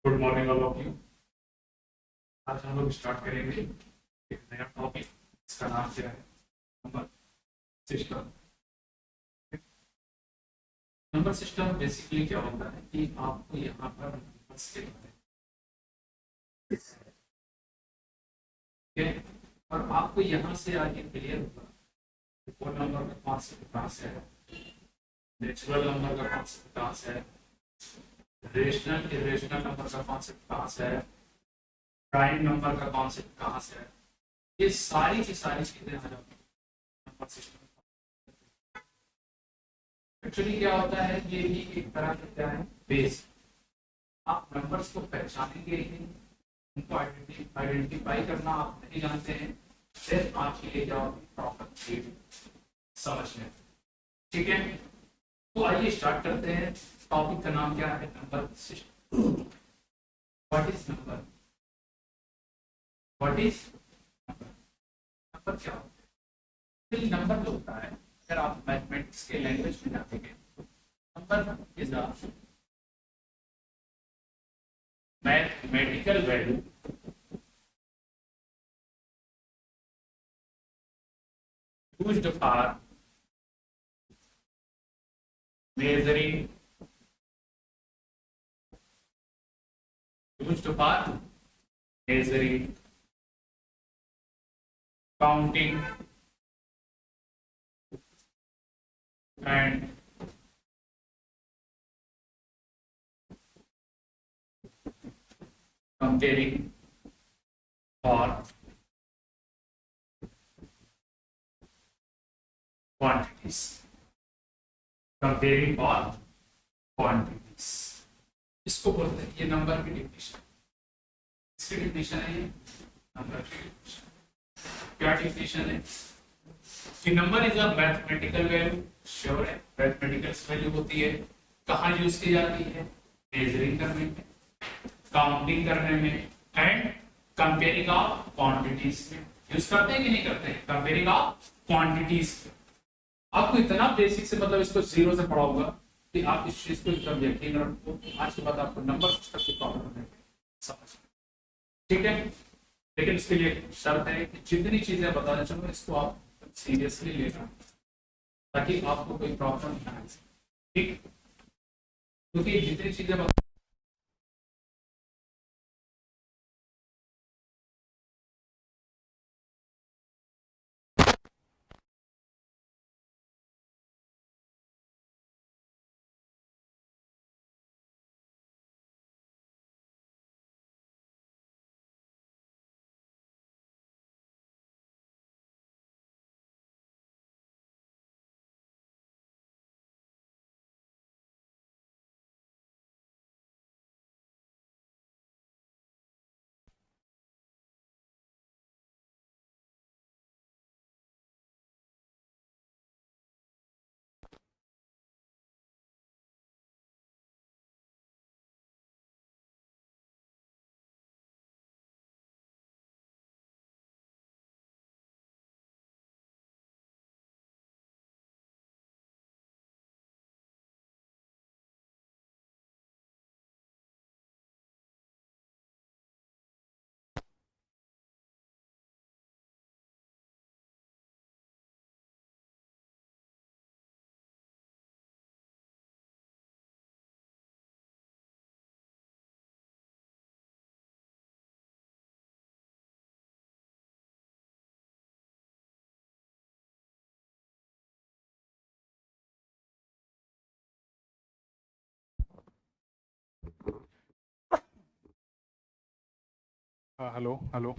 Good morning all of you. आज हम लोग स्टार्ट करेंगे एक नया टॉपिक। इसका नाम क्या है? Number system. Number system basically क्या होता है कि आपको यहाँ पर नंबर्स के बारे में, ठीक है, और आपको यहाँ से आगे क्लियर होगा कि वो नंबर का कॉन्सेप्ट कहाँ से है, नेचुरल नंबर का कॉन्सेप्ट कहाँ से है, रेशनल इरेशनल नंबर का कॉन्सेप्ट कहाँ से है, प्राइम नंबर का कॉन्सेप्ट कहाँ से है। ये सारी की सारी चीजें आ जाती हैं नंबर सिस्टम। एक्चुअली क्या होता है, ये भी एक तरह का क्या है, बेस। आप नंबर्स को पहचानेंगे ही, उनको आइडेंटिफाई करना आप नहीं जानते हैं, फिर आपके लिए जाओगे प्रॉपर समझ में। ठीक है, तो आइए स्टार्ट करते हैं। टॉपिक का नाम क्या है? Number system. What is number? What is number? Number क्या होता है? नंबर जो होता है, अगर आप मैथमेटिक्स के लैंग्वेज में जाते हैं, number is a mathematical value used for measuring, used for measuring, counting and comparing for quantities, comparing for quantities। इसको बोलते हैं, ये नंबर की डिफिनेशन, इसकी डिफिनेशन है ये नंबर की डिफिनेशन। क्या डिफिनेशन है कि number is a mathematical value. Sure है, मैथमेटिकल वैल्यू होती है, कहाँ यूज की जाती है? मेजरिंग करने में, काउंटिंग करने में एंड कंपेयरिंग ऑफ क्वांटिटीज में। यूज करते हैं कि नहीं करते हैं? Comparing of quantities. आपको इतना बेसिक से, मतलब इसको जीरो से पढ़ा होगा कि आप इस चीज को एकदम यकीन रखो। आज के बाद आपको नंबर सिस्टम की प्रॉब्लम समझ, ठीक है। लेकिन इसके लिए शर्त है कि जितनी चीजें बताना चाहूंगा इसको आप सीरियसली लेना, ताकि आपको कोई प्रॉब्लम ना आए। ठीक, क्योंकि जितनी चीजें हेलो हेलो।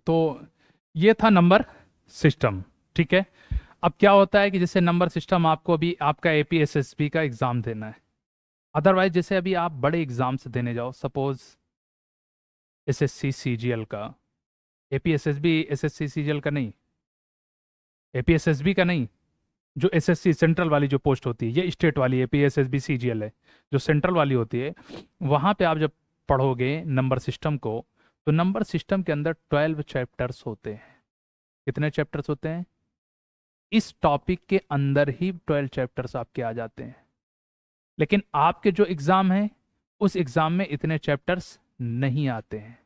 तो ये था नंबर सिस्टम, ठीक है। अब क्या होता है कि जैसे नंबर सिस्टम आपको अभी आपका एपीएसएसबी का एग्जाम देना है, अदरवाइज जैसे अभी आप बड़े एग्जाम्स देने जाओ, सपोज एसएससी सीजीएल का, एपीएसएसबी एसएससी सीजीएल का नहीं, एपीएसएसबी का नहीं, जो एसएससी सेंट्रल वाली जो पोस्ट होती है, ये स्टेट वाली एपीएसएसबी सीजीएल है, जो सेंट्रल वाली होती है। वहां पे आप जब पढ़ोगे नंबर सिस्टम को, तो नंबर सिस्टम के अंदर 12 चैप्टर्स होते हैं। कितने चैप्टर्स होते हैं? इस टॉपिक के अंदर ही 12 चैप्टर्स आपके आ जाते हैं। लेकिन आपके जो एग्जाम है, उस एग्जाम में इतने चैप्टर्स नहीं आते हैं।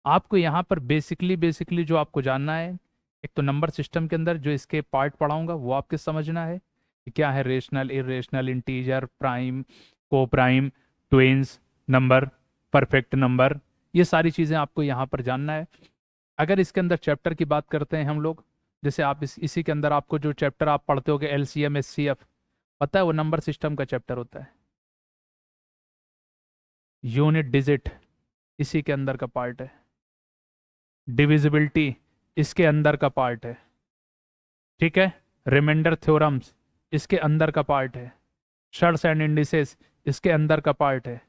आपको यहाँ पर बेसिकली बेसिकली जो आपको जानना है, एक तो नंबर सिस्टम के अंदर जो इसके पार्ट पढ़ाऊंगा वो आपके समझना है कि क्या है रेशनल, इरेशनल, इंटीजर, प्राइम, को prime, twins, number, perfect number, ये सारी चीज़ें आपको यहाँ पर जानना है। अगर इसके अंदर चैप्टर की बात करते हैं हम लोग, जैसे आप इसी के अंदर आपको जो चैप्टर आप पढ़ते होगे एलसीएम एचसीएफ, पता है वो नंबर सिस्टम का चैप्टर होता है। यूनिट डिजिट इसी के अंदर का पार्ट है। डिविजिबिलिटी इसके अंदर का पार्ट है, ठीक है। रिमाइंडर थ्योरम्स इसके अंदर का पार्ट है। शर्ट्स एंड इंडिसेस इसके अंदर का पार्ट है।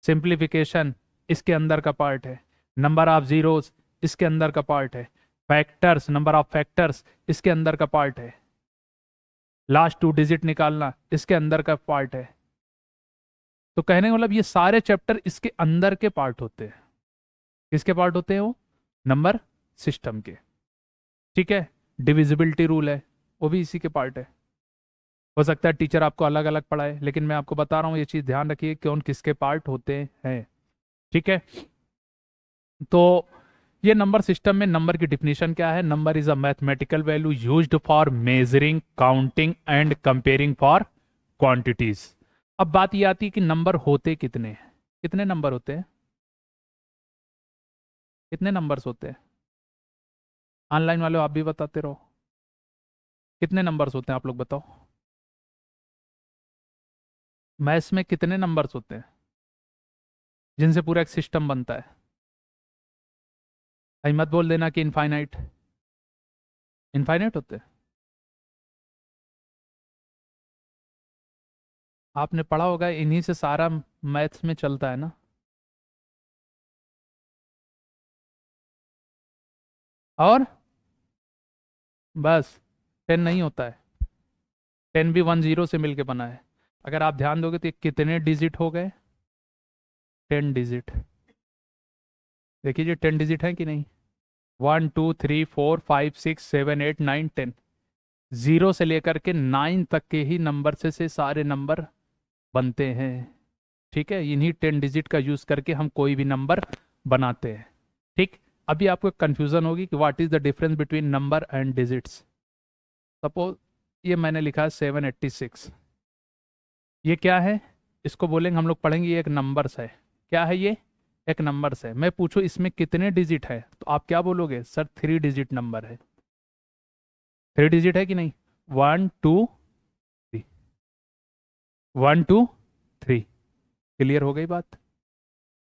सिंप्लीफिकेशन इसके अंदर का पार्ट है। नंबर ऑफ जीरोस इसके अंदर का पार्ट है। फैक्टर्स, नंबर ऑफ फैक्टर्स इसके अंदर का पार्ट है। लास्ट 2 डिजिट निकालना इसके अंदर का पार्ट है। तो कहने का मतलब ये सारे चैप्टर इसके अंदर के पार्ट होते हैं। किसके पार्ट होते हैं वो? नंबर सिस्टम के, ठीक है। डिविजिबिलिटी रूल है, वो भी इसी के पार्ट है। हो सकता है टीचर आपको अलग अलग पढ़ाए, लेकिन मैं आपको बता रहा हूँ ये चीज़ ध्यान रखिए कौन किसके पार्ट होते हैं, ठीक है। तो ये नंबर सिस्टम में नंबर की डिफिनीशन क्या है? Number is a mathematical value used for measuring, counting and comparing for quantities. अब बात ये आती है कि नंबर होते कितने हैं? कितने नंबर होते हैं? कितने नंबर्स होते हैं? ऑनलाइन वाले आप भी बताते रहो, कितने नंबर्स होते हैं आप लोग बताओ। मैथ्स में कितने नंबर्स होते हैं जिनसे पूरा एक सिस्टम बनता है? भाई मत बोल देना कि इनफाइनाइट। इनफाइनाइट होते हैं? आपने पढ़ा होगा, इन्हीं से सारा मैथ्स में चलता है ना। और बस 10 नहीं होता है। 10 भी 10 से मिलके बना है। अगर आप ध्यान दोगे तो ये कितने डिजिट हो गए? 10 डिजिट। देखिए ये 10 डिजिट है कि नहीं? 1 2 3 4 5 6 7 8 9 10। जीरो से लेकर के 9 तक के ही नंबर से सारे नंबर बनते हैं, ठीक है। इन्हीं 10 डिजिट का यूज करके हम कोई भी नंबर बनाते हैं, ठीक। अभी आपको कंफ्यूजन होगी कि what is the difference between number and digits. Suppose ये मैंने लिखा है 786, ये क्या है? इसको बोलेंगे, हम लोग पढ़ेंगे ये एक नंबर्स है। क्या है ये? एक नंबर्स है। मैं पूछूं इसमें कितने डिजिट है, तो आप क्या बोलोगे? सर 3 डिजिट नंबर है। 3 डिजिट है कि नहीं? 1 2 3, 1 2 3। क्लियर हो गई बात?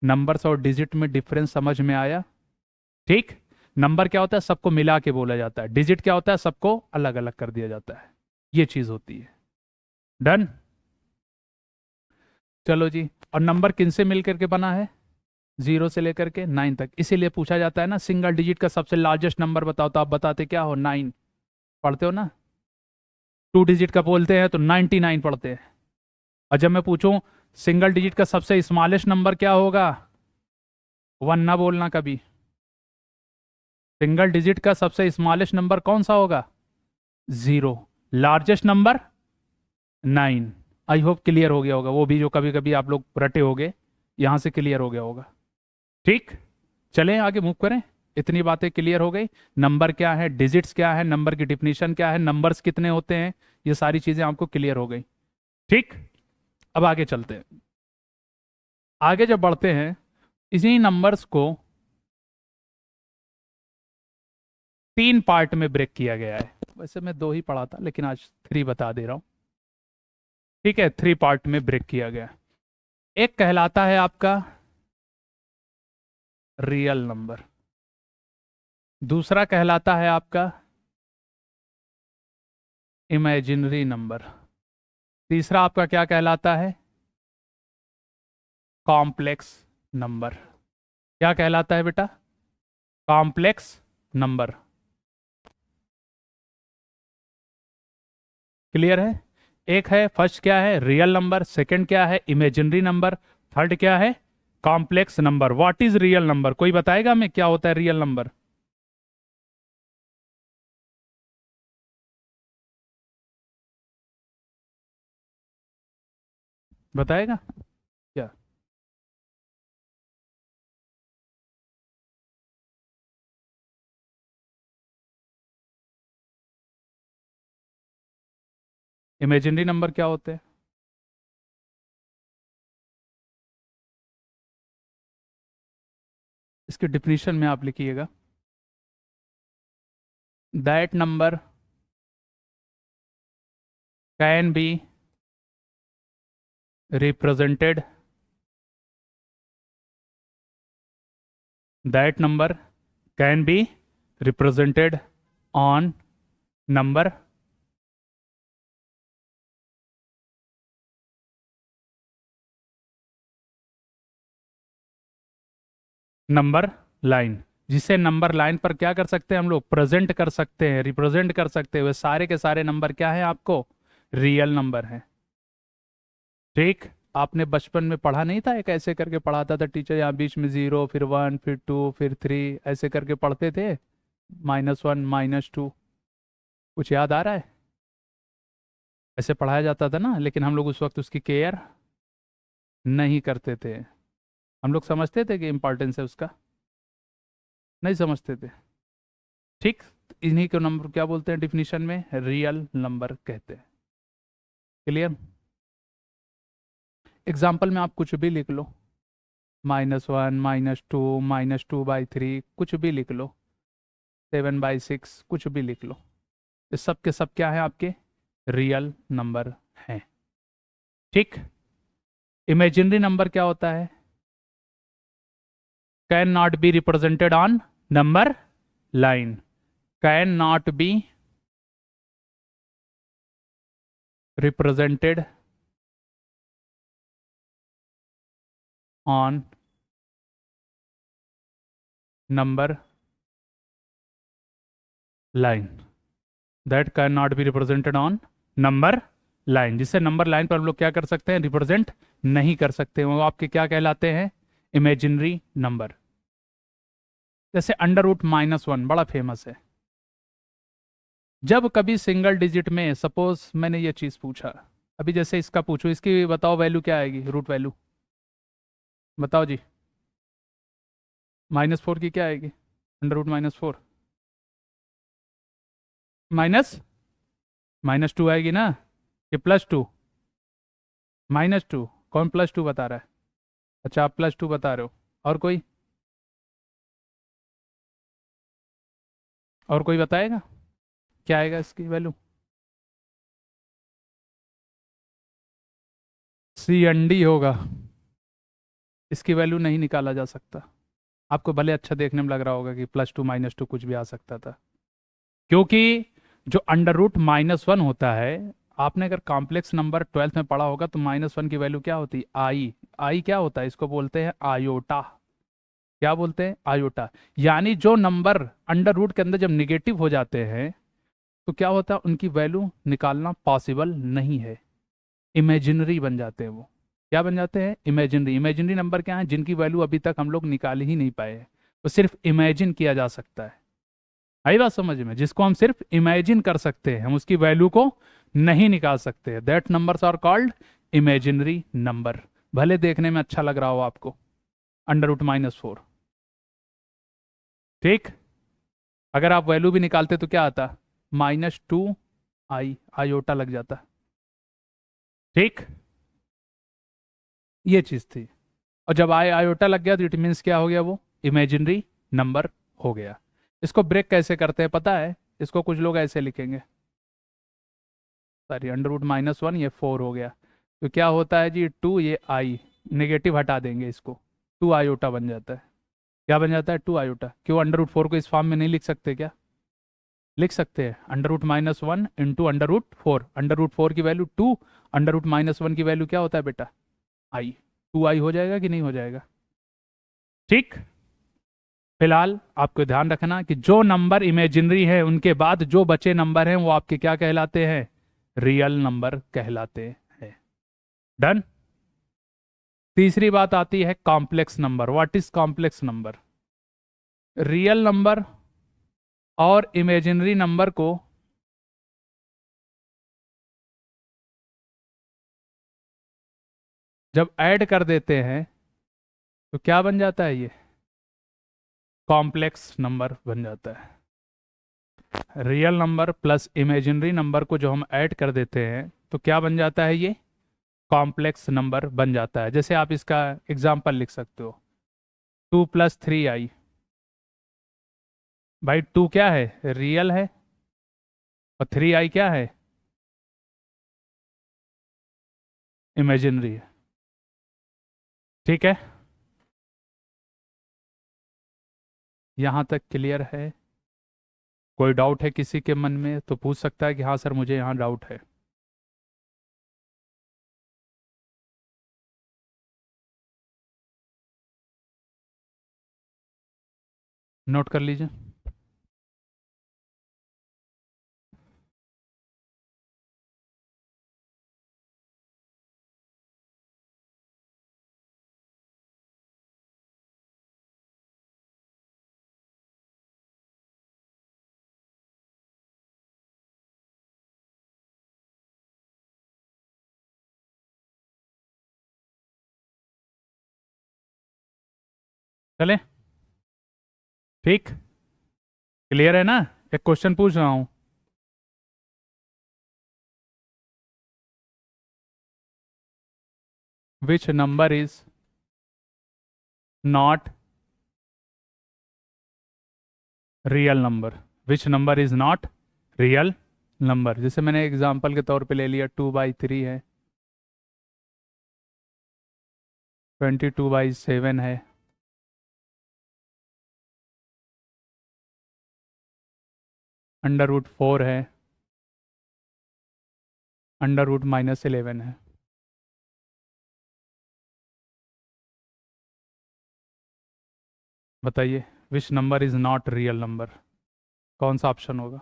नंबर्स और डिजिट में डिफरेंस समझ में आया, ठीक। नंबर क्या होता है? सबको मिला के बोला जाता है। डिजिट क्या होता है? सबको अलग अलग कर दिया जाता है। ये चीज होती है। डन? चलो जी। और नंबर किन से मिल करके बना है? 0 से लेकर के 9 तक। इसीलिए पूछा जाता है ना, सिंगल डिजिट का सबसे लार्जेस्ट नंबर बताओ, तो आप बताते क्या हो? 9 पढ़ते हो ना। 2 डिजिट का बोलते हैं तो 99 पढ़ते हैं। और जब मैं पूछूं सिंगल डिजिट का सबसे स्मॉलेस्ट नंबर क्या होगा, 1 ना बोलना कभी। सिंगल डिजिट का सबसे स्मॉलेस्ट नंबर कौन सा होगा? 0। Largest number 9। I hope clear हो गया होगा, वो भी जो कभी कभी आप लोग रटे होगे, यहां से क्लियर हो गया होगा, ठीक। चलें आगे मूव करें। इतनी बातें क्लियर हो गई। नंबर क्या है, डिजिट्स क्या है, नंबर की डिफिनीशन क्या है, नंबर्स कितने होते हैं, ये सारी चीजें आपको क्लियर हो गई, ठीक। अब आगे चलते हैं। आगे जब बढ़ते हैं, इसी नंबर्स को 3 पार्ट में ब्रेक किया गया है। वैसे मैं 2 ही पढ़ा था, लेकिन आज 3 बता दे रहा हूँ। ठीक है, 3 पार्ट में ब्रेक किया गया। एक कहलाता है आपका रियल नंबर, दूसरा कहलाता है आपका इमेजिनरी नंबर, तीसरा आपका क्या कहलाता है, कॉम्प्लेक्स नंबर। क्या कहलाता है बेटा, कॉम्प्लेक्स नंबर। क्लियर है? एक है, फर्स्ट क्या है, रियल नंबर, सेकंड क्या है, इमेजिनरी नंबर, थर्ड क्या है, complex number. What is real number? कोई बताएगा हमें क्या होता है रियल नंबर? बताएगा क्या? इमेजिनरी नंबर क्या होते हैं? इसकी डिफिनीशन में आप लिखिएगा, that number can be represented, that number can be represented on number number line. जिसे नंबर लाइन पर क्या कर सकते हैं हम लोग, प्रेजेंट कर सकते हैं, रिप्रेजेंट कर सकते हैं। वे सारे के सारे नंबर क्या है आपको, रियल नंबर है। ठीक, आपने बचपन में पढ़ा नहीं था, एक ऐसे करके पढ़ाता था टीचर, यहाँ बीच में 0, फिर 1, फिर 2, फिर 3, ऐसे करके पढ़ते थे, -1, -2। कुछ याद आ रहा है? ऐसे पढ़ाया जाता था ना, लेकिन हम लोग उस वक्त उसकी केयर नहीं करते थे। हम लोग समझते थे कि इंपॉर्टेंस है उसका, नहीं समझते थे। ठीक, इन्हीं को नंबर क्या बोलते हैं डिफिनीशन में, रियल नंबर कहते हैं। क्लियर? एग्जाम्पल में आप कुछ भी लिख लो, -1, -2, -2/3, कुछ भी लिख लो, 7/6, कुछ भी लिख लो। ये सब के सब क्या है आपके, रियल नंबर हैं। ठीक, इमेजिनरी नंबर क्या होता है, can not be represented on number line, can not be represented on number line, that can not be represented on number line. जिससे नंबर लाइन पर हम लोग क्या कर सकते हैं, रिप्रेजेंट नहीं कर सकते, वो आपके क्या कहलाते हैं, इमेजिनरी नंबर। जैसे √-1 बड़ा फेमस है। जब कभी सिंगल डिजिट में, सपोज मैंने ये चीज पूछा, अभी जैसे इसका पूछो, इसकी बताओ वैल्यू क्या आएगी, रूट वैल्यू बताओ जी, -4 की क्या आएगी, √-4, माइनस -2 आएगी ना, ये +2, -2, कौन +2 बता रहा है? अच्छा, आप +2 बता रहे हो, और कोई, और कोई बताएगा क्या आएगा इसकी वैल्यू? CND होगा, इसकी वैल्यू नहीं निकाला जा सकता। आपको भले अच्छा देखने में लग रहा होगा कि +2 -2 कुछ भी आ सकता था, क्योंकि जो √-1 होता है, आपने अगर कॉम्प्लेक्स नंबर 12th में पढ़ा होगा, तो -1 की वैल्यू क्या होती है, आई। आई क्या होता है, इसको बोलते हैं आयोटा। क्या बोलते हैं, आयोटा। यानी जो नंबर अंडर रूट के अंदर जब निगेटिव हो जाते हैं, तो क्या होता है, उनकी वैल्यू निकालना पॉसिबल नहीं है, इमेजिनरी बन जाते हैं वो। क्या बन जाते हैं, इमेजिनरी। इमेजिनरी नंबर क्या है, जिनकी वैल्यू अभी तक हम लोग निकाल ही नहीं पाए हैं, वो सिर्फ इमेजिन किया जा सकता है। आई बात समझ में? जिसको हम सिर्फ इमेजिन कर सकते हैं, हम उसकी वैल्यू को नहीं निकाल सकते, that numbers are called imaginary number. भले देखने में अच्छा लग रहा हो आपको, √-4। ठीक, अगर आप वैल्यू भी निकालते तो क्या आता, -2i, आयोटा लग जाता। ठीक, ये चीज थी। और जब आयोटा लग गया, तो इट मीन्स क्या हो गया, वो इमेजिनरी नंबर हो गया। इसको ब्रेक कैसे करते हैं पता है? इसको कुछ लोग ऐसे लिखेंगे, सॉरी √-1, ये 4 हो गया। तो क्या होता है जी, 2, ये आई नेगेटिव हटा देंगे इसको, 2 आयोटा बन जाता है। क्या बन जाता है? 2 आयोटा। क्यों √4 को इस फॉर्म में नहीं लिख सकते क्या? लिख सकते हैं, √-1 इंटू √4, √4 की वैल्यू 2, √-1 की वैल्यू क्या होता है बेटा? आई। 2i हो जाएगा कि नहीं हो जाएगा? ठीक। फिलहाल आपको ध्यान रखना कि जो नंबर इमेजिनरी है उनके बाद जो बचे नंबर हैं वो आपके क्या कहलाते हैं? रियल नंबर कहलाते हैं। डन। तीसरी बात आती है complex number. What is complex number? Real number और इमेजिनरी नंबर को जब ऐड कर देते हैं तो क्या बन जाता है? ये कॉम्प्लेक्स नंबर बन जाता है। Real number plus imaginary number को जो हम ऐड कर देते हैं तो क्या बन जाता है? ये कॉम्प्लेक्स नंबर बन जाता है। जैसे आप इसका एग्जाम्पल लिख सकते हो, 2 + 3i। भाई 2 क्या है? रियल है। और 3i क्या है? इमेजिनरी है। ठीक है, यहाँ तक क्लियर है? कोई डाउट है किसी के मन में तो पूछ सकता है कि हाँ सर मुझे यहाँ डाउट है। नोट कर लीजिए। चले, ठीक, क्लियर है ना? एक क्वेश्चन पूछ रहा हूँ, which number is not real number? Which number is not real number? जैसे मैंने एग्जांपल के तौर पे ले लिया, 2/3 है, 22/7 है, √4 है, √-11 है। बताइए, which number is not real number? कौन सा ऑप्शन होगा?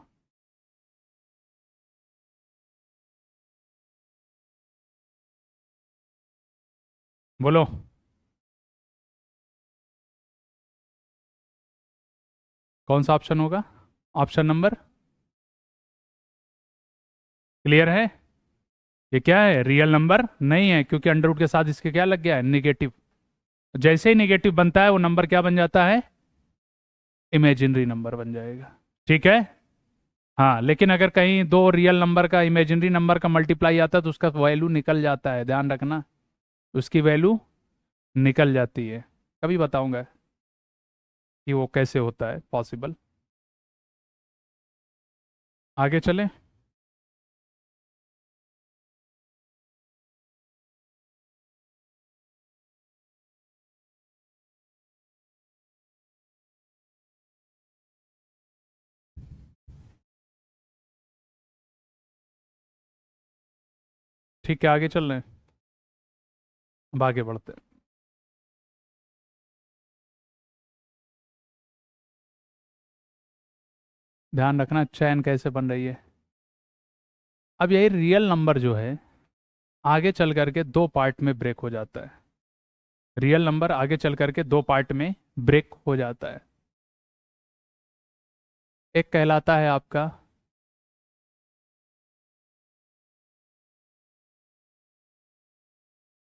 बोलो। कौन सा ऑप्शन होगा? ऑप्शन नंबर क्लियर है? ये क्या है? रियल नंबर नहीं है, क्योंकि अंडर के साथ इसके क्या लग गया है? निगेटिव। जैसे ही निगेटिव बनता है वो नंबर क्या बन जाता है? इमेजिनरी नंबर बन जाएगा। ठीक है। हाँ, लेकिन अगर कहीं दो रियल नंबर का इमेजिनरी नंबर का मल्टीप्लाई आता है तो उसका वैल्यू निकल जाता है, ध्यान रखना, उसकी वैल्यू निकल जाती है। कभी बताऊंगा कि वो कैसे होता है पॉसिबल। आगे चलें। ठीक है, आगे चल रहे हैं। अब आगे बढ़ते हैं। ध्यान रखना चैन कैसे बन रही है। अब यही रियल नंबर जो है आगे चल करके दो पार्ट में ब्रेक हो जाता है। रियल नंबर आगे चल करके दो पार्ट में ब्रेक हो जाता है। एक कहलाता है आपका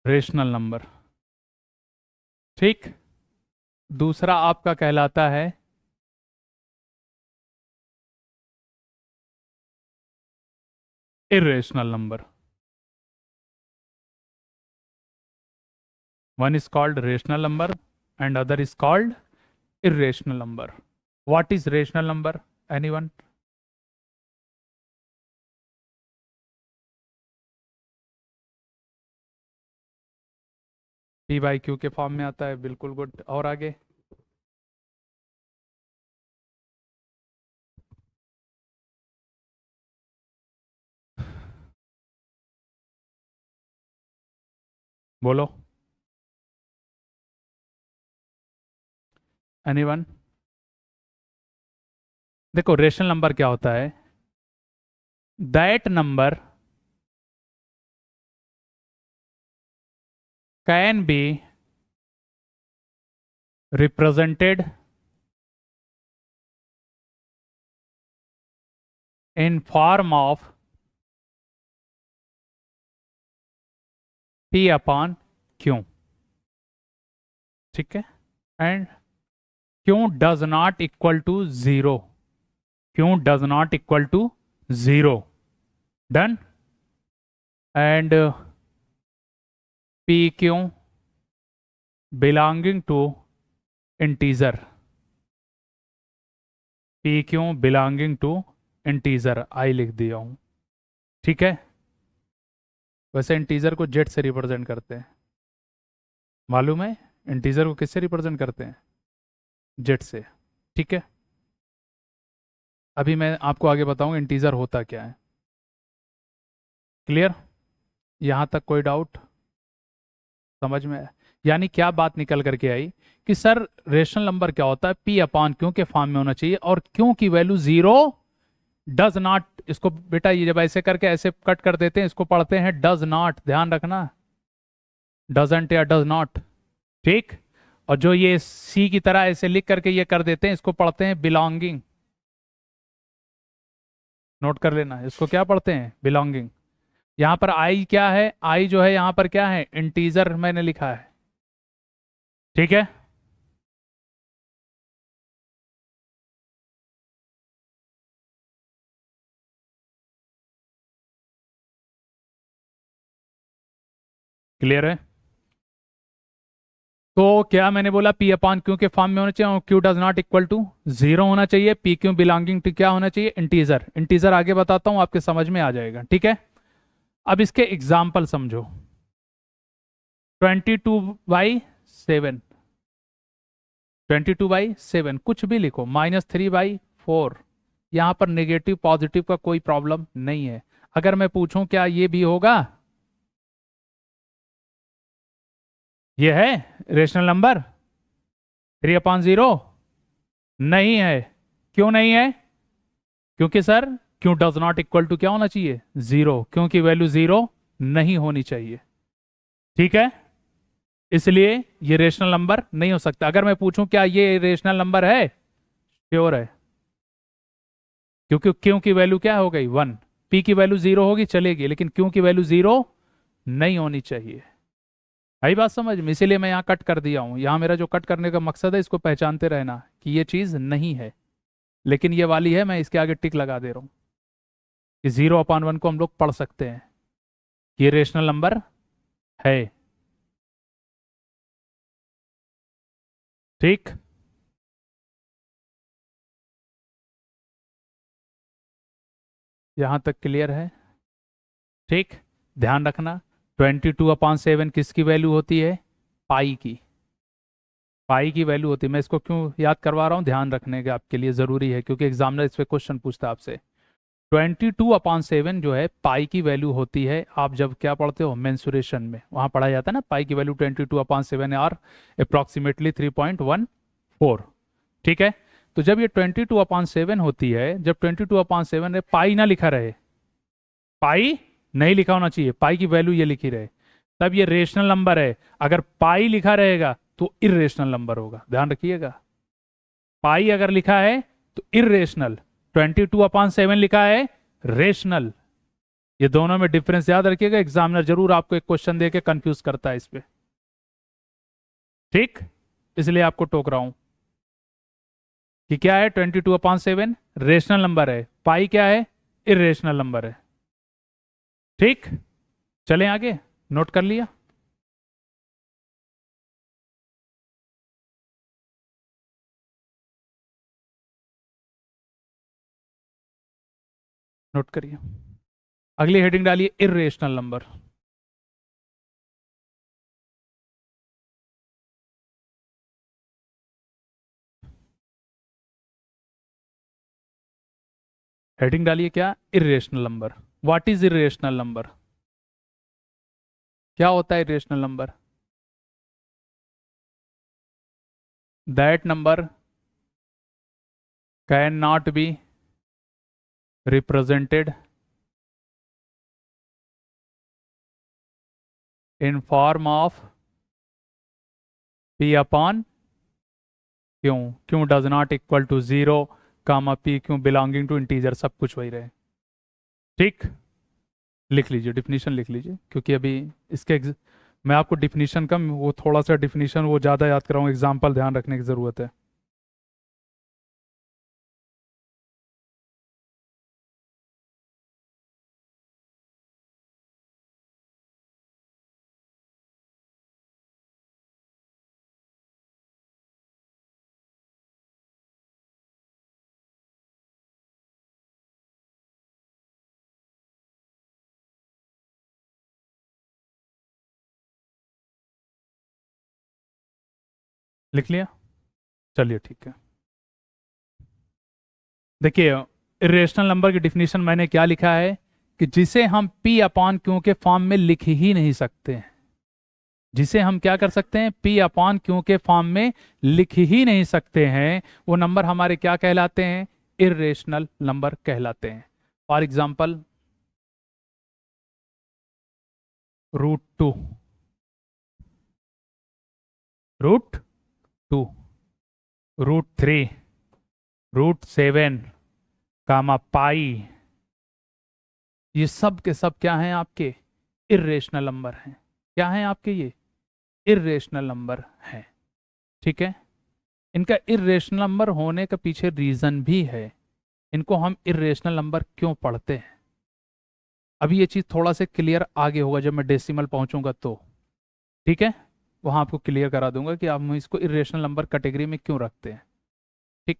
रेशनल नंबर, ठीक। दूसरा आपका कहलाता है irrational number. One is called rational number and other is called irrational number. What is rational number? Anyone? P by Q के फॉर्म में आता है, बिल्कुल गुड। और आगे? बोलो, एनीवन? देखो रेशनल नंबर क्या होता है, that number can be represented in form of P upon Q, ठीक है? And Q does not equal to zero, Q does not equal to zero, done? And PQ belonging to integer, PQ belonging to integer I लिख दिया हूं, ठीक है? वैसे integer को Z से रिप्रेजेंट करते हैं, मालूम है? इंटीजर को किससे रिप्रेजेंट करते हैं? जेड से, ठीक है? अभी मैं आपको आगे बताऊंगा इंटीजर होता क्या है। क्लियर? यहां तक कोई डाउट समझ में आया? यानी क्या बात निकल करके आई कि सर रेशनल नंबर क्या होता है, पी अपॉन क्यू के फॉर्म में होना चाहिए, और क्यू की वैल्यू जीरो डज नॉट, इसको बेटा ये जब ऐसे करके ऐसे कट कर देते हैं इसको पढ़ते हैं डज नॉट, ध्यान रखना, डजंट या डज नॉट, ठीक? और जो ये सी की तरह ऐसे लिख करके ये कर देते हैं इसको पढ़ते हैं बिलोंगिंग, नोट कर लेना, इसको क्या पढ़ते हैं? बिलोंगिंग। यहां पर आई क्या है, आई जो है यहां पर क्या है, इंटीजर मैंने लिखा है, ठीक है? क्लियर है? तो क्या मैंने बोला, पी अपॉन क्यू के फॉर्म में होना चाहिए और Q does not equal to zero होना चाहिए, पी क्यू बिलोंगिंग टू क्या होना चाहिए, इंटीजर। इंटीजर आगे बताता हूं, आपके समझ में आ जाएगा, ठीक है? अब इसके एग्जाम्पल समझो, 22/7, 22/7 कुछ भी लिखो, -3/4, यहां पर नेगेटिव पॉजिटिव का कोई प्रॉब्लम नहीं है। अगर मैं पूछूं क्या ये भी होगा, ये है रेशनल नंबर 3/0? नहीं है। क्यों नहीं है? क्योंकि sir Q does not equal to क्या होना चाहिए, जीरो, क्योंकि वैल्यू जीरो नहीं होनी चाहिए, ठीक है? इसलिए ये रेशनल नंबर नहीं हो सकता। अगर मैं पूछूं क्या ये रेशनल नंबर है, श्योर है, क्योंकि क्यू की वैल्यू क्या हो गई, 1, पी की वैल्यू जीरो होगी चलेगी, लेकिन क्यू की वैल्यू जीरो नहीं होनी चाहिए। आई बात समझ में? इसीलिए मैं यहाँ कट कर दिया हूँ, यहाँ मेरा जो कट करने का मकसद है इसको पहचानते रहना कि ये चीज नहीं है, लेकिन ये वाली है, मैं इसके आगे टिक लगा दे रहा हूँ कि 0/1 को हम लोग पढ़ सकते हैं, ये रेशनल नंबर है, ठीक? यहां तक क्लियर है? ठीक, ध्यान रखना, 22/7 किसकी वैल्यू होती है, पाई की, पाई की वैल्यू होती है। मैं इसको क्यों याद करवा रहा हूँ, ध्यान रखने का आपके लिए जरूरी है, क्योंकि एग्जामिनर इस पे क्वेश्चन पूछता है आपसे। 22/7 जो है पाई की वैल्यू होती है, आप जब क्या पढ़ते हो मेंसुरेशन में, वहां पढ़ा जाता है ना, पाई की वैल्यू 22/7 आर अप्रोक्सीमेटली 3.14, ठीक है? तो जब ये 22/7 होती है, जब 22/7 है, पाई ना लिखा रहे, पाई नहीं लिखा होना चाहिए, पाई की वैल्यू ये लिखी रहे, तब ये रेशनल नंबर है। अगर पाई लिखा रहेगा तो इरेशनल नंबर होगा, ध्यान रखिएगा। पाई अगर लिखा है तो इरेशनल, 22/7 लिखा है रेशनल, ये दोनों में डिफरेंस याद रखिएगा, एग्जामिनर जरूर आपको एक क्वेश्चन देके कंफ्यूज करता है इस पे, ठीक? इसलिए आपको टोक रहा हूं कि क्या है, 22/7 रेशनल नंबर है, पाई क्या है, इरेशनल नंबर है, ठीक? चलें आगे, नोट कर लिया? नोट करिए, अगली हेडिंग डालिए इरेशनल नंबर। हेडिंग डालिए क्या, irrational number. What is irrational number? क्या होता है irrational number? That number can not be represented in form of P upon Q, Q does not equal to zero, comma P Q belonging to integer, सब कुछ वही रहे। ठीक, लिख लीजिए, डिफिनीशन लिख लीजिए, क्योंकि अभी इसके मैं आपको डिफिनीशन कम, वो थोड़ा सा डिफिनीशन वो ज़्यादा याद कराऊँ, एग्जाम्पल ध्यान रखने की ज़रूरत है। लिख लिया, चलिए ठीक है। देखिए, इरेशनल नंबर की डिफिनीशन मैंने क्या लिखा है कि जिसे हम पी अपॉन क्यू के फॉर्म में लिख ही नहीं सकते हैं, जिसे हम क्या कर सकते हैं, पी अपॉन क्यू के फॉर्म में लिख ही नहीं सकते हैं, वो नंबर हमारे क्या कहलाते हैं, इरेशनल नंबर कहलाते हैं। फॉर एग्जाम्पल √2, √2, √3, √7, कामा पाई, ये सब के सब क्या हैं आपके, इरेशनल नंबर हैं। क्या हैं आपके ये, इरेशनल नंबर हैं। ठीक है, इनका इरेशनल नंबर होने का पीछे रीजन भी है, इनको हम इरेशनल नंबर क्यों पढ़ते हैं। अभी ये चीज थोड़ा सा क्लियर आगे होगा जब मैं डेसिमल पहुंचूंगा तो, ठीक है, वहां आपको क्लियर करा दूंगा कि आप हम इसको इरेशनल नंबर कैटेगरी में क्यों रखते हैं। ठीक,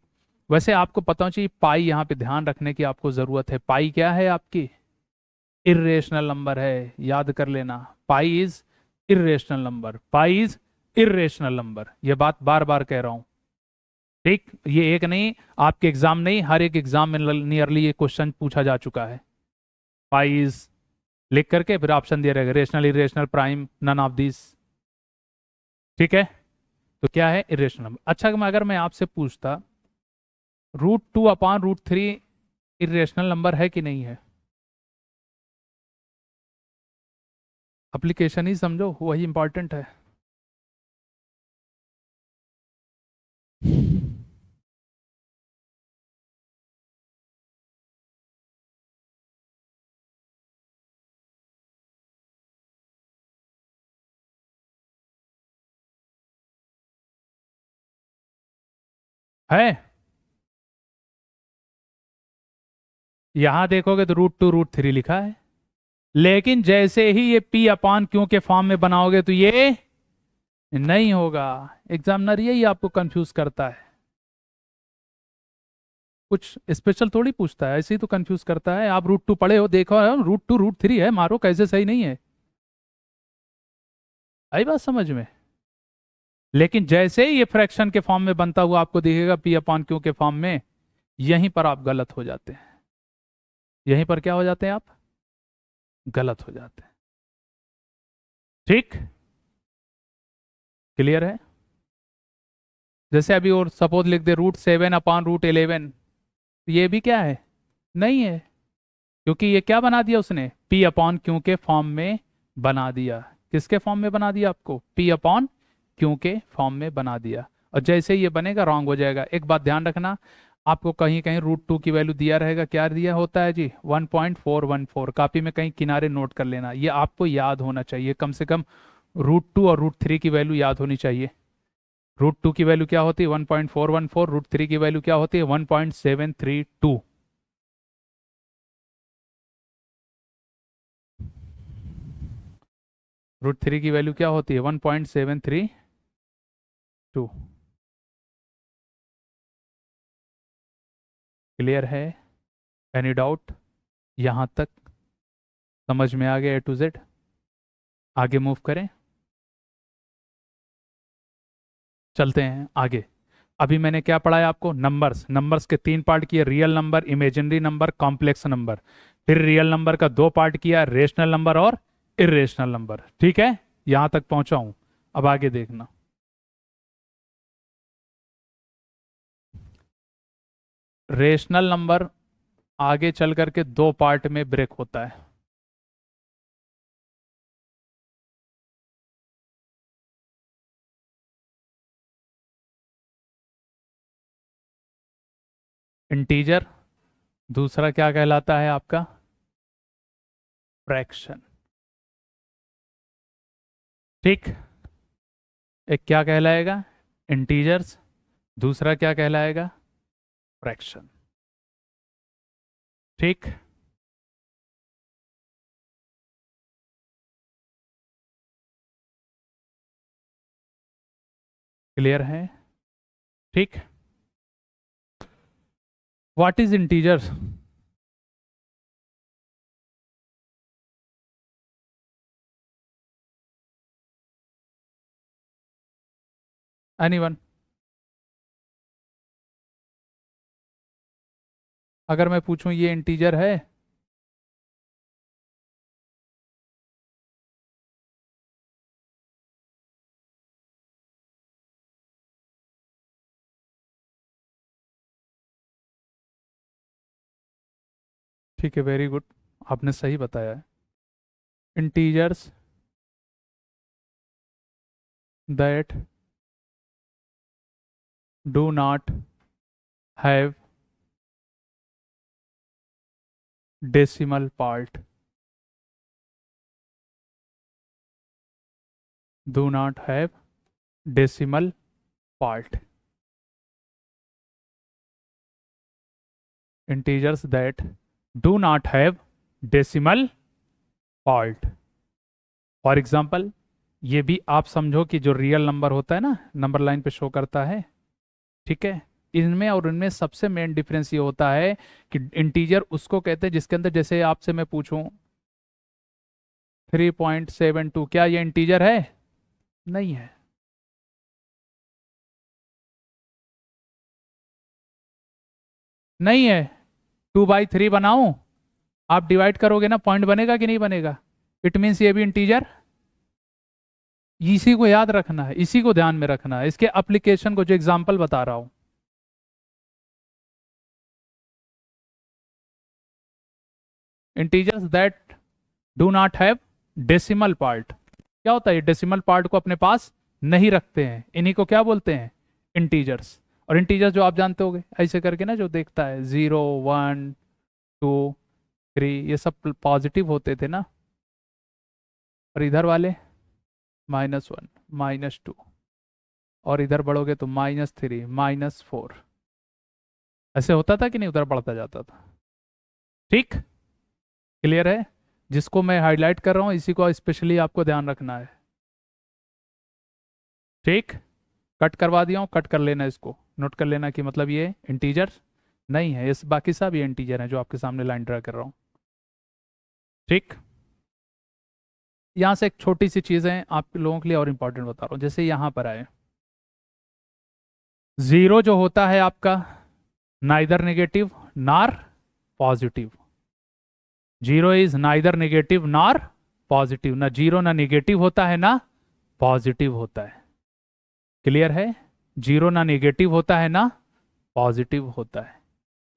वैसे आपको पता होना चाहिए, पाई यहाँ पे ध्यान रखने की आपको जरूरत है। पाई क्या है आपकी, इरेशनल नंबर है, याद कर लेना। Pi is irrational number, pi is irrational number, ये बात बार बार कह रहा हूं। ठीक, ये एक नहीं, आपके एग्जाम नहीं, हर एक एग्जाम में नियरली ये क्वेश्चन पूछा जा चुका है। पाई इज लिख करके फिर ऑप्शन दिया रहेगा, rational, irrational, prime, none of this. ठीक है, तो क्या है इरेशनल नंबर। अच्छा, अगर मैं आपसे पूछता √2 अपॉन √3 इरेशनल नंबर है कि नहीं है, एप्लीकेशन ही समझो, वही इंपॉर्टेंट है। है, यहां देखोगे तो √2 √3 लिखा है, लेकिन जैसे ही ये पी अपॉन क्यू के फॉर्म में बनाओगे तो ये नहीं होगा। एग्जामिनर यही आपको कंफ्यूज करता है, कुछ स्पेशल थोड़ी पूछता है, ऐसे ही तो कंफ्यूज करता है। आप √2 पढ़े हो, देखो √2 √3 है, मारो कैसे सही नहीं है, आई बात समझ में। लेकिन जैसे ही ये फ्रैक्शन के फॉर्म में बनता हुआ आपको दिखेगा पी अपॉन क्यू के फॉर्म में, यहीं पर आप गलत हो जाते हैं, यहीं पर क्या हो जाते हैं आप, गलत हो जाते हैं। ठीक, क्लियर है। जैसे अभी और सपोज लिख दे √7 अपॉन √11, ये भी क्या है, नहीं है, क्योंकि ये क्या बना दिया उसने, पी अपॉन क्यू के फॉर्म में बना दिया। किसके फॉर्म में बना दिया आपको, पी अपॉन क्यू के फॉर्म में बना दिया। और जैसे ही ये बनेगा रॉन्ग हो जाएगा। एक बात ध्यान रखना, आपको कहीं कहीं √2 की वैल्यू दिया रहेगा, क्या दिया होता है जी, 1.414। कॉपी में कहीं किनारे नोट कर लेना, ये आपको याद होना चाहिए, कम से कम √2 और √3 की वैल्यू याद होनी चाहिए। √2 की वैल्यू क्या होती है, 1.414, √3 की वैल्यू क्या होती है, 1.732। √3 की वैल्यू क्या होती है, 1.732। क्लियर है, एनी डाउट यहां तक, समझ में आ गया A to Z। आगे मूव करें, चलते हैं आगे। अभी मैंने क्या पढ़ाया आपको? नंबर्स। नंबर्स के 3 पार्ट किए, real number, imaginary number, complex number. फिर रियल नंबर का 2 पार्ट किया, रेशनल नंबर और इरेशनल नंबर। ठीक है, यहां तक पहुंचा हूं। अब आगे देखना। रेशनल नंबर आगे चल करके 2 पार्ट में ब्रेक होता है। इंटीजर, दूसरा क्या कहलाता है आपका? फ्रैक्शन। ठीक, एक क्या कहलाएगा? इंटीजर्स। दूसरा क्या कहलाएगा? फ्रैक्शन। ठीक, क्लियर है? ठीक। What is integers? एनीवन? अगर मैं पूछूं ये इंटीजर है? ठीक है, वेरी गुड, आपने सही बताया है। Integers that do not have decimal part, do not have decimal part. Integers that do not have decimal part. For example, ये भी आप समझो कि जो रियल नंबर होता है ना, नंबर लाइन पे शो करता है, ठीक है, इनमें और इनमें सबसे मेन डिफरेंस ये होता है कि इंटीजर उसको कहते हैं जिसके अंदर, जैसे आपसे मैं पूछूं 3.72, क्या ये इंटीजर है? नहीं है। नहीं है। 2/3 बनाऊं, आप डिवाइड करोगे ना, पॉइंट बनेगा कि नहीं बनेगा? इट मीन्स ये भी इंटीजर। इसी को याद रखना है, इसी को ध्यान में रखना है, इसके एप्लीकेशन को, जो एग्जांपल बता रहा हूं। Integers that do not have decimal part, क्या होता है? डेसिमल पार्ट को अपने पास नहीं रखते हैं, इन्हीं को क्या बोलते हैं? इंटीजर्स। और इंटीजर्स जो आप जानते होगे, ऐसे करके ना, जो देखता है 0, 1, 2, 3, ये सब पॉजिटिव होते थे ना, और इधर वाले -1, -2, और इधर बढ़ोगे तो -3, -4, ऐसे होता था कि नहीं? उधर बढ़ता जाता था। ठीक, क्लियर है? जिसको मैं हाईलाइट कर रहा हूं, इसी को स्पेशली आपको ध्यान रखना है। ठीक, कट करवा दिया हूं, कट कर लेना, इसको नोट कर लेना कि मतलब ये इंटीजर नहीं है, इस बाकी सब ये इंटीजर है जो आपके सामने लाइन ड्रा कर रहा हूं। ठीक, यहां से एक छोटी सी चीज़ है आप लोगों के लिए और इंपॉर्टेंट बता रहा हूं, जैसे यहां पर आए, जीरो जो होता है आपका, नाइदर नेगेटिव नार positive. Zero is neither negative नार पॉजिटिव, ना जीरो ना नेगेटिव होता है ना पॉजिटिव होता है। क्लियर है? जीरो ना नेगेटिव होता है ना पॉजिटिव होता है।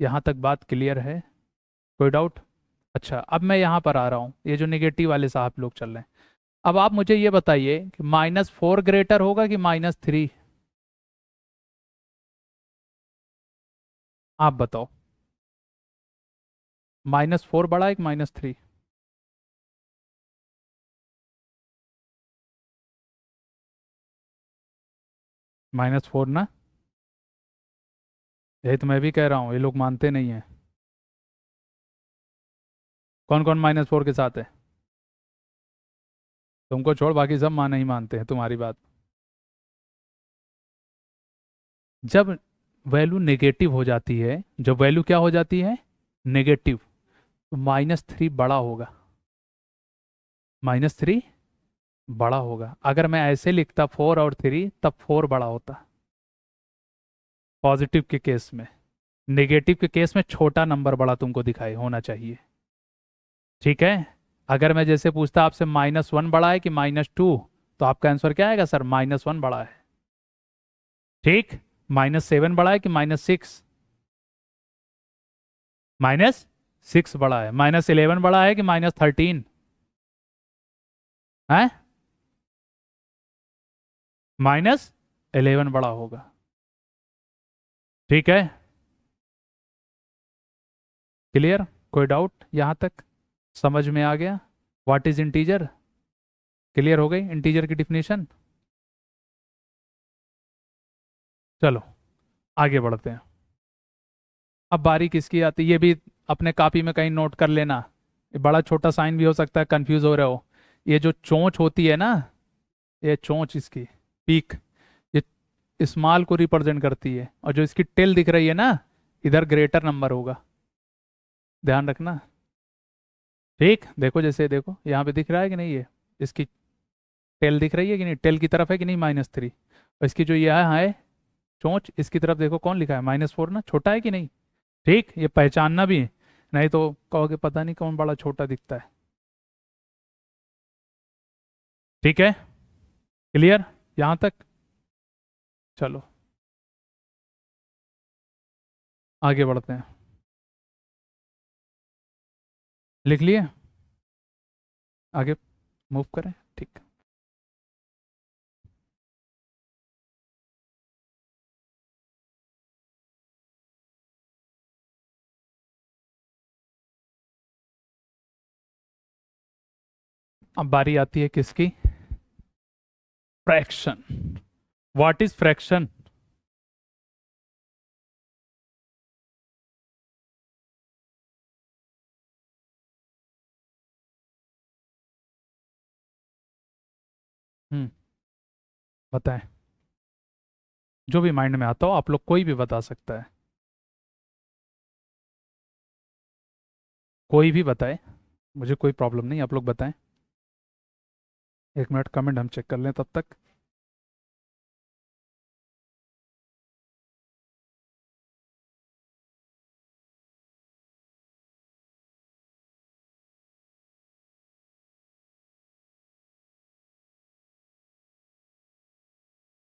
यहां तक बात क्लियर है? कोई डाउट? अच्छा, अब मैं यहां पर आ रहा हूं, ये जो नेगेटिव वाले साहब लोग चल रहे हैं। अब आप मुझे ये बताइए कि -4 ग्रेटर होगा कि -3? आप बताओ, -4 बड़ा है कि -3? -4 ना, यही तो मैं भी कह रहा हूं, ये लोग मानते नहीं है। कौन कौन -4 के साथ है? तुमको छोड़, बाकी सब नहीं मानते हैं तुम्हारी बात। जब वैल्यू नेगेटिव हो जाती है, जब वैल्यू क्या हो जाती है? नेगेटिव, तो -3 बड़ा होगा। -3 बड़ा होगा। अगर मैं ऐसे लिखता 4 और 3, तब 4 बड़ा होता। पॉजिटिव के केस में। नेगेटिव के केस में छोटा नंबर बड़ा तुमको दिखाई होना चाहिए। ठीक है। अगर मैं जैसे पूछता आपसे -1 बड़ा है कि -2, तो आपका आंसर क्या आएगा सर? -1 बड़ा है। ठीक। -7 बड़ा है कि -6? -6 बड़ा है। -11 बड़ा है कि -13 है? -11 बड़ा होगा। ठीक है। क्लियर? कोई डाउट यहां तक? समझ में आ गया? What is integer? क्लियर हो गई इंटीजर की डिफिनेशन? चलो आगे बढ़ते हैं। अब बारी किसकी आती है, ये भी अपने कॉपी में कहीं नोट कर लेना। ये बड़ा छोटा साइन भी हो सकता है, कंफ्यूज हो रहे हो। ये जो चोंच होती है ना, ये चोंच इसकी पीक, ये स्मॉल को रिप्रेजेंट करती है, और जो इसकी टेल दिख रही है ना, इधर ग्रेटर नंबर होगा। ध्यान रखना। ठीक। देखो जैसे देखो यहाँ पे दिख रहा है कि नहीं, ये इसकी टेल दिख रही है कि नहीं? टेल की तरफ है कि नहीं -3? और इसकी जो यह है चोंच, इसकी तरफ देखो कौन लिखा है? -4 ना। छोटा है कि नहीं? ठीक। ये पहचानना भी है, नहीं तो कहोगे पता नहीं कौन बड़ा छोटा दिखता है। ठीक है। क्लियर यहां तक? चलो आगे बढ़ते हैं। लिख लिए? आगे मूव करें? ठीक। अब बारी आती है किसकी? Fraction. What is fraction? Hmm. बताएं। जो भी माइंड में आता हो, आप लोग कोई भी बता सकता है। कोई भी बताए, मुझे कोई प्रॉब्लम नहीं, आप लोग बताएं। 1 मिनट कमेंट हम चेक कर लें तब तक।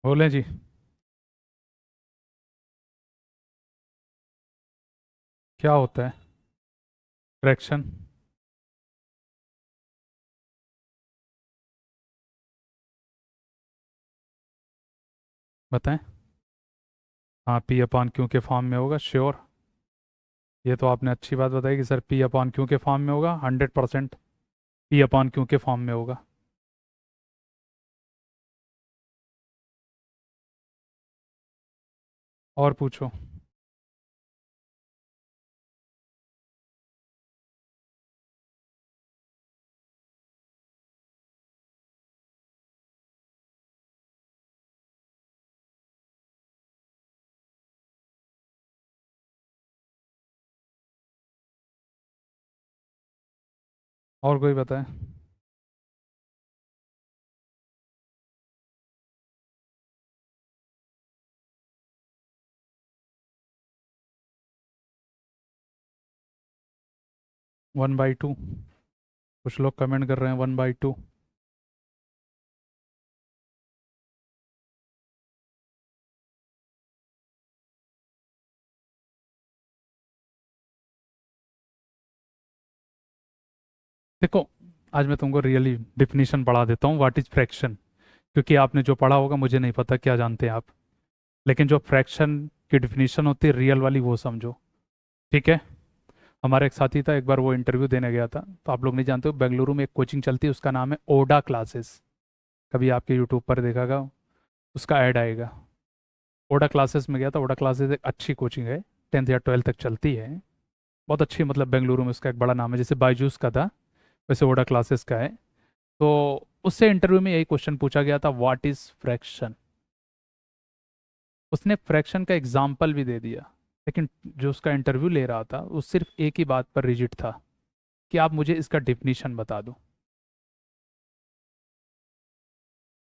बोले जी। क्या होता है फ्रैक्शन? बताएं। हाँ, P/Q के फॉर्म में होगा, श्योर। ये तो आपने अच्छी बात बताई कि सर P/Q के फॉर्म में होगा, 100% P/Q के फॉर्म में होगा। और पूछो। और कोई बताए? One by two. कुछ लोग कमेंट कर रहे हैं 1/2। देखो, आज मैं तुमको रियली डिफिनीशन पढ़ा देता हूँ व्हाट इज फ्रैक्शन। क्योंकि आपने जो पढ़ा होगा मुझे नहीं पता क्या जानते हैं आप, लेकिन जो फ्रैक्शन की डिफिनीशन होती है रियल वाली, वो समझो। ठीक है। हमारा एक साथी था, एक बार वो इंटरव्यू देने गया था, तो आप लोग नहीं जानते हो, बेंगलुरु में एक कोचिंग चलती है, उसका नाम है ओडा क्लासेस। कभी आपके यूट्यूब पर देखागा, उसका ऐड आएगा। ओडा क्लासेस में गया था। ओडा क्लासेस एक अच्छी कोचिंग है, 10th या 12th तक चलती है। बहुत अच्छी, मतलब बेंगलुरु में उसका एक बड़ा नाम है, जैसे बायजूस का था वैसे ओडा क्लासेस का है। तो उससे इंटरव्यू में यही क्वेश्चन पूछा गया था, व्हाट इज फ्रैक्शन। उसने फ्रैक्शन का एग्जाम्पल भी दे दिया, लेकिन जो उसका इंटरव्यू ले रहा था वो सिर्फ एक ही बात पर रिजिट था कि आप मुझे इसका डिफिनीशन बता दो।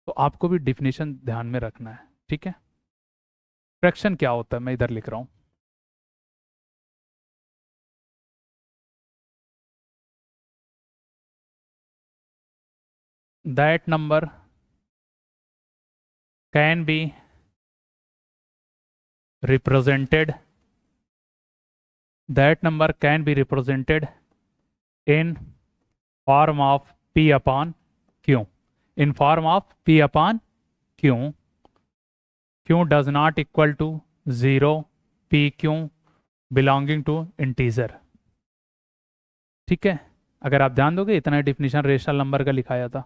तो आपको भी डिफिनीशन ध्यान में रखना है। ठीक है। फ्रैक्शन क्या होता है, मैं इधर लिख रहा हूं। That number can B represented that number can be represented in form of p upon q, in form of p upon q, q does not equal to 0, pq belonging to integer। ठीक है, अगर आप ध्यान दोगे इतना definition rational number का लिखाया था,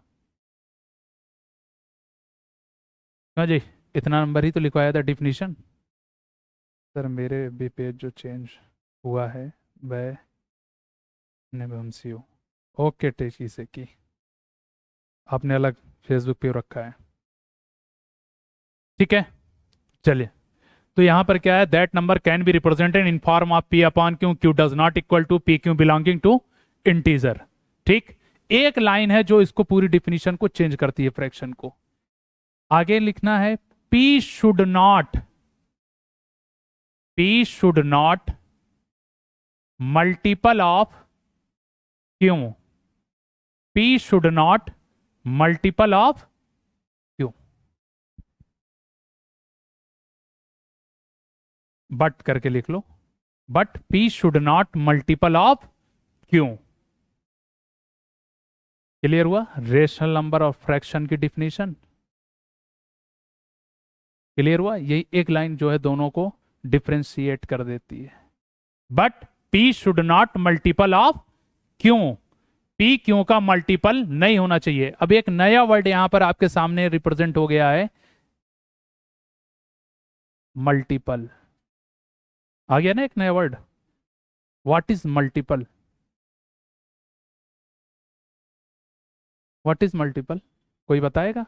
क्यों जी, इतना नंबर ही तो लिखवाया था डिफिनीशन। सर मेरे भी पेज जो चेंज हुआ है वह निबंसियो, ओके टेची से की, आपने अलग फेसबुक पे रखा है, ठीक है। चलिए, तो यहां पर क्या है, that number can be represented in form of P upon Q, Q does not equal to P Q belonging to integer. ठीक, एक लाइन है जो इसको पूरी डिफिनीशन को चेंज करती है, फ्रैक्शन को। आगे लिखना है P should not multiple of Q, P should not multiple of Q, but करके लिख लो, but P should not multiple of Q. Clear हुआ रेशनल नंबर और फ्रैक्शन की डिफिनीशन, क्लियर हुआ। यही एक लाइन जो है दोनों को डिफ्रेंशिएट कर देती है, but P should not multiple of Q, P Q का मल्टीपल नहीं होना चाहिए। अब एक नया वर्ड यहां पर आपके सामने रिप्रेजेंट हो गया है, मल्टीपल आ गया ना, एक नया word. What is multiple, what is multiple, कोई बताएगा?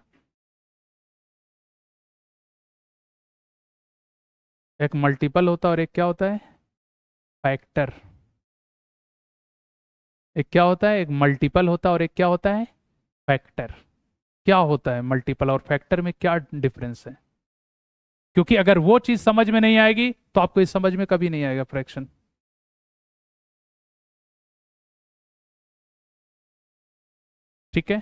एक मल्टीपल होता है और एक क्या होता है, फैक्टर। एक क्या होता है, एक मल्टीपल होता है और एक क्या होता है, फैक्टर। क्या होता है मल्टीपल और फैक्टर में, क्या डिफरेंस है? क्योंकि अगर वो चीज समझ में नहीं आएगी तो आपको इस समझ में कभी नहीं आएगा फ्रैक्शन। ठीक है,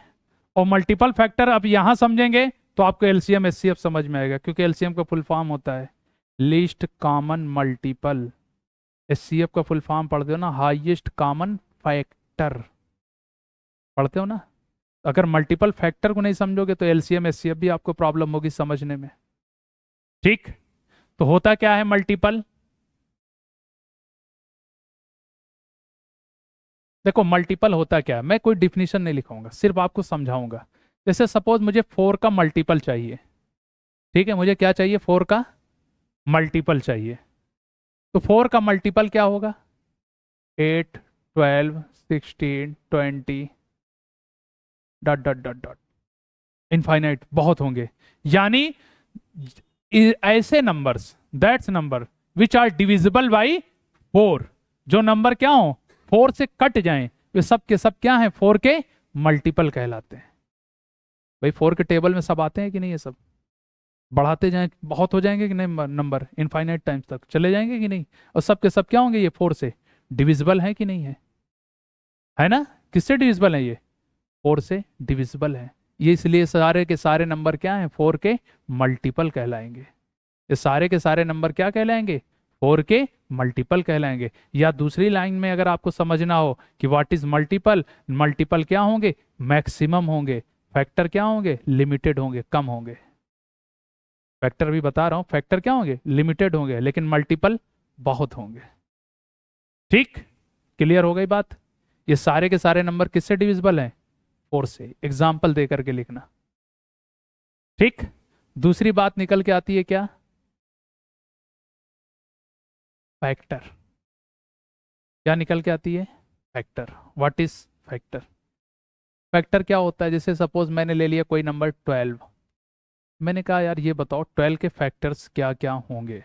और मल्टीपल फैक्टर अब यहां समझेंगे तो आपको एलसीएम एचसीएफ समझ में आएगा, क्योंकि एलसीएम का फुल फॉर्म होता है लीस्ट कॉमन मल्टीपल, एचसीएफ का फुल फॉर्म पढ़ते हो ना, हाईएस्ट कॉमन फैक्टर, पढ़ते हो ना। अगर मल्टीपल फैक्टर को नहीं समझोगे तो एलसीएम एचसीएफ भी आपको प्रॉब्लम होगी समझने में। ठीक, तो होता क्या है मल्टीपल, देखो मल्टीपल होता क्या है, मैं कोई डिफिनीशन नहीं लिखाऊंगा, सिर्फ आपको समझाऊंगा। जैसे सपोज मुझे 4 का मल्टीपल चाहिए, ठीक है, मुझे क्या चाहिए, 4 का मल्टीपल चाहिए। तो 4 का मल्टीपल क्या होगा, 8, 12, 16, 20 dot dot dot dot infinite, बहुत होंगे। यानी ऐसे numbers, that's number which are divisible by 4, जो नंबर क्या हो 4 से कट जाएं, वे सब के सब क्या हैं, 4 के मल्टीपल कहलाते हैं। भाई 4 के टेबल में सब आते हैं कि नहीं, ये सब बढ़ाते जाएं बहुत हो जाएंगे कि नहीं, नंबर इनफाइनाइट टाइम्स तक चले जाएंगे कि नहीं, और सब के सब क्या होंगे, ये 4 से डिविजिबल है कि नहीं है ना? किससे डिविजिबल है ये, 4 से डिविजिबल है। ये इसलिए सारे के सारे नंबर क्या हैं, 4 के मल्टीपल कहलाएंगे। ये सारे के सारे नंबर क्या कहलाएंगे, 4 के मल्टीपल कहलाएंगे। या दूसरी लाइन में अगर आपको समझना हो कि व्हाट इज मल्टीपल, मल्टीपल क्या होंगे, मैक्सिमम होंगे, फैक्टर क्या होंगे, लिमिटेड होंगे, कम होंगे। फैक्टर भी बता रहा हूं, फैक्टर क्या होंगे, लिमिटेड होंगे, लेकिन मल्टीपल बहुत होंगे। ठीक, क्लियर हो गई बात। ये सारे के सारे नंबर किससे डिविजिबल हैं, 4 से। एग्जाम्पल दे करके लिखना। ठीक, दूसरी बात निकल के आती है क्या, फैक्टर। क्या निकल के आती है, factor. What is factor, factor क्या होता है, जैसे सपोज मैंने ले लिया कोई नंबर 12, मैंने कहा यार ये बताओ 12 के फैक्टर्स क्या क्या होंगे,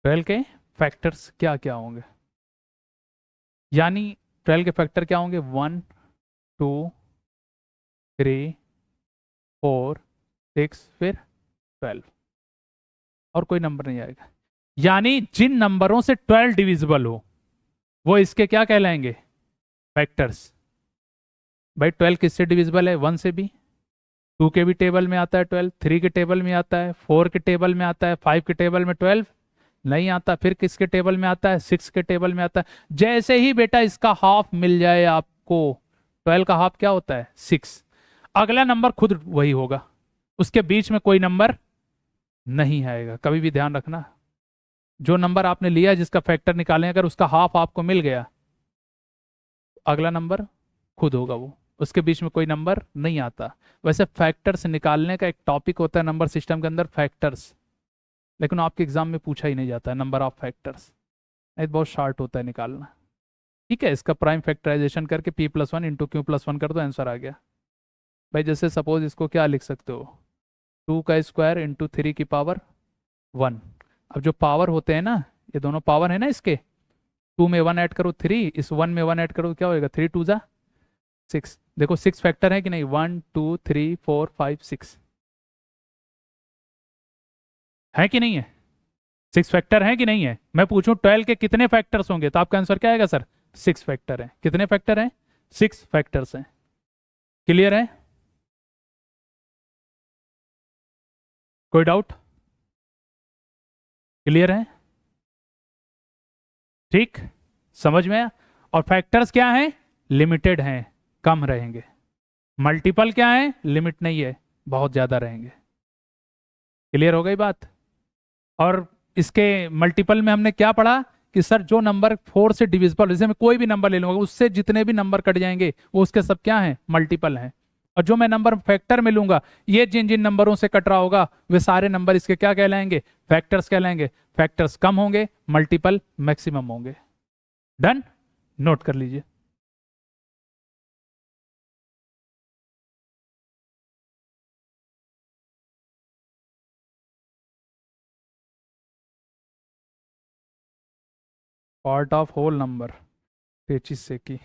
12 के फैक्टर्स क्या क्या होंगे। यानी 12 के फैक्टर क्या होंगे, 1, 2, 3, 4, 6, फिर 12। और कोई नंबर नहीं आएगा। यानी जिन नंबरों से 12 डिविजिबल हो वो इसके क्या कहलाएंगे, फैक्टर्स। भाई 12 किससे डिविजिबल है, 1 से भी, 2 के भी टेबल में आता है 12, 3 के टेबल में आता है, 4 के टेबल में आता है, 5 के टेबल में 12 नहीं आता, फिर किसके टेबल में आता है, 6 के टेबल में आता है। जैसे ही बेटा इसका हाफ मिल जाए आपको, 12 का हाफ क्या होता है, 6, अगला नंबर खुद वही होगा, उसके बीच में कोई नंबर नहीं आएगा। कभी भी ध्यान रखना, जो नंबर आपने लिया जिसका फैक्टर निकालें, अगर उसका हाफ आपको मिल गया, अगला नंबर खुद होगा वो, उसके बीच में कोई नंबर नहीं आता। वैसे फैक्टर्स निकालने का एक टॉपिक होता है नंबर सिस्टम के अंदर, फैक्टर्स, लेकिन आपके एग्जाम में पूछा ही नहीं जाता है नंबर ऑफ फैक्टर्स, नहीं बहुत शार्ट होता है निकालना। ठीक है, इसका प्राइम फैक्टराइजेशन करके p+1 इंटू q+1 कर दो, आंसर आ गया। भाई जैसे सपोज इसको क्या लिख सकते हो, 2 का स्क्वायर इंटू 3 की पावर 1। अब जो पावर होते हैं ना, ये दोनों पावर है ना इसके, 2 में 1 ऐड करो 3, इस 1 में 1 ऐड करो क्या होएगा, 3 2 जा 6। देखो 6 फैक्टर है कि नहीं, 1 2 3 4 5 6 है कि नहीं है, 6 फैक्टर है कि नहीं है। मैं पूछूं 12 के कितने फैक्टर्स होंगे, तो आपका आंसर क्या आएगा सर, 6 फैक्टर है। कितने फैक्टर हैं, 6 फैक्टर्स हैं। क्लियर है, कोई डाउट, क्लियर है, ठीक, समझ में आया? और फैक्टर्स क्या हैं, लिमिटेड हैं, कम रहेंगे। मल्टीपल क्या है, लिमिट नहीं है, बहुत ज्यादा रहेंगे। क्लियर हो गई बात? और इसके मल्टीपल में हमने क्या पढ़ा कि सर जो नंबर 4 से डिविजिबल, जैसे मैं कोई भी नंबर ले लूंगा उससे जितने भी नंबर कट जाएंगे वो उसके सब क्या हैं, मल्टीपल हैं। और जो मैं नंबर फैक्टर में लूंगा, ये जिन जिन नंबरों से कट रहा होगा वे सारे नंबर इसके क्या कहलाएंगे, फैक्टर्स कहलाएंगे। फैक्टर्स कम होंगे, मल्टीपल मैक्सिमम होंगे। डन, नोट कर लीजिए। पार्ट ऑफ होल नंबर, पेचिश से की।